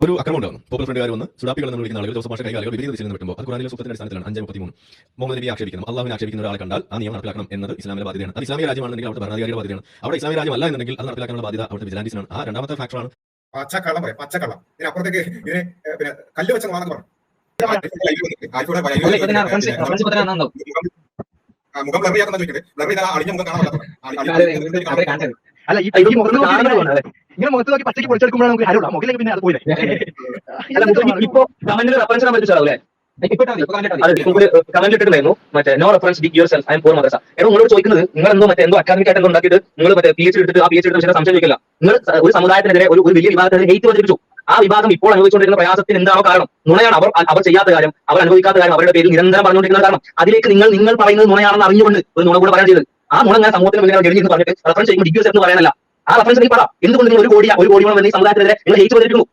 ഒരു അക്രമം ഉണ്ടാകുന്നു. പോപ്പുലർ ഫ്രണ്ടുകാർ വന്ന് സുഡാപ്പികൾ എന്ന് വിളിക്കുന്ന ആളുകൾ ജോസഫ് മാഷ കൈകാലുകൾ വിപരീത ദിശയിൽ നിന്ന് വെട്ടുമ്പോൾ അത് ഖുറാനിലെ സൂക്തത്തിന്റെ അടിസ്ഥാനത്തിലാണ് 5:33 മുഹമ്മദ് നബിയെ ആക്ഷേപിക്കുന്നു. അള്ളാഹുവിനെ ആക്ഷേപിക്കുന്ന ഒരാളെ കണ്ടാൽ ആ നിയമം നടപ്പിലാക്കണം എന്നത് ഇസ്ലാമിലെ ബാധ്യതയാണ്. അത് ഇസ്ലാമിക രാജ്യമാണെന്നുണ്ടെങ്കിൽ അവിടെ ഭരണാധികാരിയുടെ ബാധ്യതയാണ്. അവിടെ ഇസ്ലാമിക രാജ്യം അല്ല എന്നുണ്ടെങ്കിൽ അത് നടപ്പിലാക്കാനുള്ള ബാധ്യത അവിടുത്തെ വിജിലാൻസിനാണ്. ആ രണ്ടാമത്തെ ഫാക്ടറാണ് പച്ചക്കള്ളം പറയാം. പച്ചക്കള്ളം ഇതിനപ്പുറത്തേക്ക് ഇതിന് പിന്നെ കല്ല് വെച്ച മാണെന്ന് പറഞ്ഞു. മുഖം ബ്ലറിയാക്കുന്ന ചോദിക്കട്ടെ, ബ്ലറി അളിഞ്ഞ മുഖം കാണാൻ അല്ല, ഇങ്ങനെ മുഖത്ത് നോക്കി പച്ചയ്ക്ക് പൊളിച്ചെടുക്കുമ്പോഴാണ് നമുക്ക് ഹരമുള്ള മുഖലേക്ക് പിന്നെ അത് പോയില്ലേ. ഇപ്പൊ കമന്റിൽ റെഫറൻസ് നമ്പർ വെച്ചാലേ കമന്റ് ഇട്ടിട്ടുണ്ടായിരുന്നു മറ്റേ no reference be yourself I'm for മദ്രസ. എടോ നിങ്ങളോട് ചോദിക്കുന്നത് നിങ്ങൾ എന്തോ മറ്റേ എന്തോ അക്കാദമിക് ആയിട്ട് എന്തോ ഉണ്ടാക്കിയിട്ട് നിങ്ങൾ മറ്റേ PhD എടുത്തിട്ട് ആ PhD എടുത്ത വിഷയം സംശയം ചോദിക്കില്ല. നിങ്ങൾ ഒരു സമുദായത്തിനെതിരെ ഒരു വലിയ വിഭാഗത്തിനെതിരെ ഹെയ്റ്റ് പ്രചരിപ്പിച്ചു. ആ വിഭാഗം ഇപ്പോൾ അനുഭവിച്ചുകൊണ്ടിരിക്കുന്ന പ്രയാസത്തിന് എന്താണോ കാരണം? നുണയാണ്. അവർ ചെയ്യാത്ത കാര്യം, അവർ അനുഭവിക്കാത്ത കാര്യം അവരുടെ പേരിൽ നിരന്തരം പറഞ്ഞുകൊണ്ടിരിക്കുന്ന കാരണം. അതിലേക്ക് നിങ്ങൾ പറയുന്നത് നുണയാണെന്ന് അറിഞ്ഞുകൊണ്ട് ഒരു നുണ കൂടെ പറയാൻ ചെയ്തത്. ആ നുണ ഞാൻ സമൂഹത്തിന് മുന്നിൽ എഴുതി പറഞ്ഞിട്ട് റെഫറൻസ് ചെയ്യുമ്പോൾ ഡിഗ്യൂസ് എന്ന് പറയാനല്ല. ആ റെഫറൻസ് നീ പറ. എന്തുകൊണ്ട് നിങ്ങൾ ഒരു കോടിയോളം ഈ സമുദായത്തിനെതിരെ നിങ്ങൾ ഹെയ്റ്റ് പ്രചരിപ്പിക്കുന്നു?